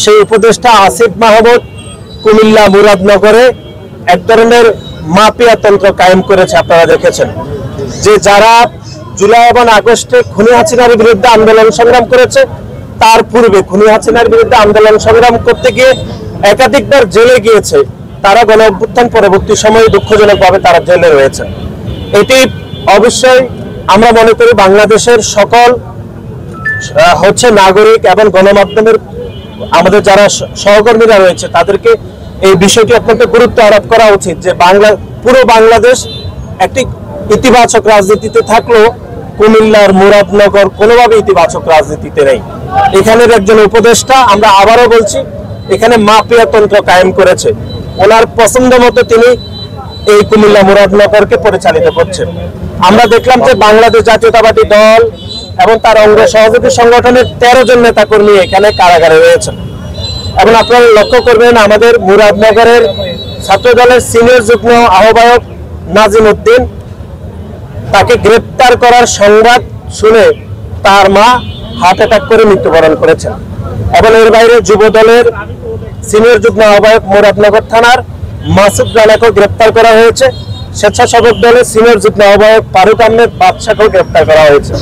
সেই উপদেষ্টা আসিফ মাহমুদ কুমিল্লা মুরাদনগরে এক ধরনের মাফিয়া তন্ত্র কায়েম করেছে। আপনারা দেখেছেন যে যারা জুলাই এবং আগস্টে খুনি হাসিনার বিরুদ্ধে আন্দোলন সংগ্রাম করেছে, তার পূর্বে খুনি হাসিনার বিরুদ্ধে আন্দোলন সংগ্রাম করতে গিয়ে একাধিকবার জেলে গিয়েছে, তারা গণ অভ্যুত্থান পরবর্তী সময়ে দুঃখজনকভাবে তারা জেলে রয়েছে। এটি অবশ্যই আমরা মনে করি বাংলাদেশের সকল নাগরিক এবং গণমাধ্যমের আমাদের যারা সহকর্মীরা রয়েছে তাদেরকে এই বিষয়টি অত্যন্ত গুরুত্ব আরোপ করা উচিত যে পুরো বাংলাদেশ একটি ইতিবাচক রাজনীতিতে থাকলেও কুমিল্লার মুরাদনগর কোনোভাবে ইতিবাচক রাজনীতিতে নেই। এখানের একজন উপদেষ্টা, আমরা আবারও বলছি, এখানে মাফিয়া তন্ত্র কায়েম করেছে। ওনার পছন্দ মতো তিনি এই কুমিল্লা মুরাদনগরকে পরিচালিত করছেন। আমরা দেখলাম যে বাংলাদেশ জাতীয়তাবাদী দল এবং তার অঙ্গ সহযোগী সংগঠনের 13 জন নেতাকর্মী এখানে কারাগারে রয়েছেন। এবং আপনারা লক্ষ্য করবেন আমাদের মুরাদনগরের ছাত্র দলের সিনিয়র যুগ্ম আহ্বায়ক নাজিম উদ্দিন, তাকে গ্রেপ্তার করার সংবাদ শুনে তার মা হার্ট অ্যাটাক করে মৃত্যুবরণ করেছেন। এবং এর বাইরে যুব দলের সিনিয়র যুগ্ম আহ্বায়ক মুরাদনগর থানার মাসুদ রানাকেও গ্রেপ্তার করা হয়েছে। স্বেচ্ছাসেবক দলের সিনিয়র যুগ্ম আহ্বায়ক ফারুক আহমেদ বাদশাকেও গ্রেপ্তার করা হয়েছে।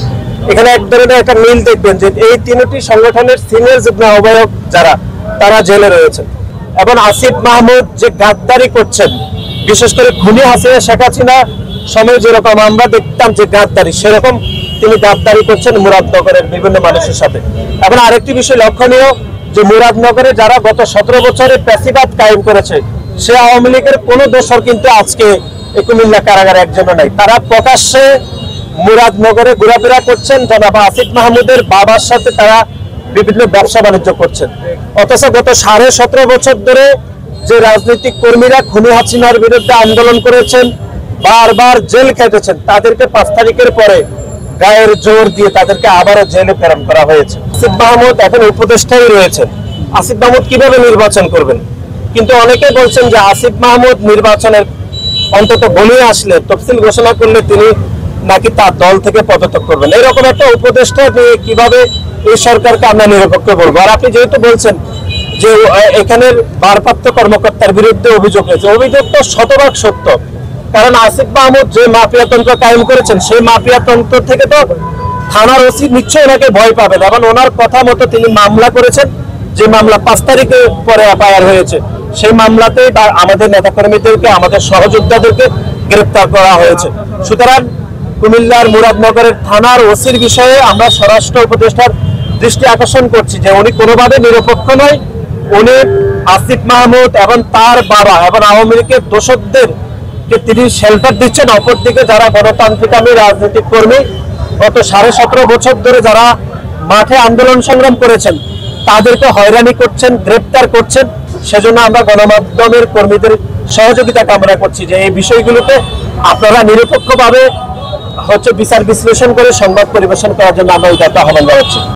এখানে এক ধরনের একটা মিল দেখবেন যে এই তিনটি সংগঠনের সিনিয়র যুগ্ম আহ্বায়ক যারা, তারা জেলে রয়েছে। এবং আসিফ মাহমুদ যে গাদ্দারি করছেন, বিশেষ করে খুনি হাসিনা শেখ হাসিনা সময় যেরকম আমরা দেখতাম যে গাদ্দারি, সেরকম তিনি গাদ্দারি করছেন মুরাদনগরের বিভিন্ন মানুষের সাথে। এবং আরেকটি বিষয় লক্ষণীয় যে মুরাদনগরে যারা গত 17 বছরে প্যাসিবাদ কায়েম করেছে, সে আওয়ামী লীগের কোনো দোষর কিন্তু আজকে কুমিল্লা কারাগারে একজনও নাই। তারা প্রকাশ্যে মুরাদনগরে ঘোরাফেরা করছেন, জনাব আসিফ মাহমুদের বাবার সাথে তারা বিভিন্ন ব্যবসা বাণিজ্য করছেন। অথচ গত 17.5 বছর ধরে যে রাজনৈতিক কর্মীরা খুনি হাসিনার বিরুদ্ধে আন্দোলন করেছেন, বারবার জেল কেটেছেন, তাদেরকে 5 তারিখের পরে গায়ের জোর দিয়ে তাদেরকে আবারও জেলে প্রেরণ করা হয়েছে। আসিফ মাহমুদ এখন উপদেষ্টাই রয়েছেন। আসিফ মাহমুদ কিভাবে নির্বাচন করবেন? কিন্তু অনেকে বলছেন যে আসিফ মাহমুদ নির্বাচনের অন্তত বলে আসলে, তফসিল ঘোষণা করলে তিনি নাকি তার দল থেকে পদত্যাগ করবেন। এরকম একটা উপদেষ্টা নিয়ে কিভাবে এই সরকারকে আমরা নিরপেক্ষ বলবো? আর আপনি যেহেতু বলছেন যে এখানের ভারপ্রাপ্ত কর্মকর্তার বিরুদ্ধে অভিযোগ হয়েছে, অভিযোগ তো শতভাগ সত্য। কারণ আসিফ মাহমুদ যে মাফিয়া তন্ত্র কায়েম করেছেন, সেই মাফিয়া তন্ত্র থেকে তো থানার ওসি নিশ্চয়ই ওনাকে ভয় পাবেন। এবং ওনার কথা মতো তিনি মামলা করেছেন, যে মামলা 5 তারিখে পরে এফআইআর হয়েছে, সেই মামলাতেই আমাদের নেতাকর্মীদেরকে, আমাদের সহযোদ্ধাদেরকে গ্রেপ্তার করা হয়েছে। সুতরাং কুমিল্লার মুরাদনগরের থানার ওসির বিষয়ে আমরা স্বরাষ্ট্র উপদেষ্টার দৃষ্টি আকর্ষণ করছি যে উনি কোনোভাবে নিরপেক্ষ নয়। উনি আসিফ মাহমুদ এবং তার বাবা এবং আওয়ামী লীগের দোষকদেরকে তিনি শেল্টার দিচ্ছেন। অপরদিকে যারা গণতান্ত্রিকামী রাজনৈতিক কর্মী গত 17.5 বছর ধরে যারা মাঠে আন্দোলন সংগ্রাম করেছেন, তাদেরকে হয়রানি করছেন, গ্রেপ্তার করছেন। সেজন্য আমরা গণমাধ্যমের কর্মীদের সহযোগিতা কামনা করছি যে এই বিষয়গুলোতে আপনারা নিরপেক্ষভাবে বিচার বিশ্লেষণ করে সংবাদ পরিবেশন করার জন্য আমরা উদাত্ত আহ্বান জানাচ্ছি।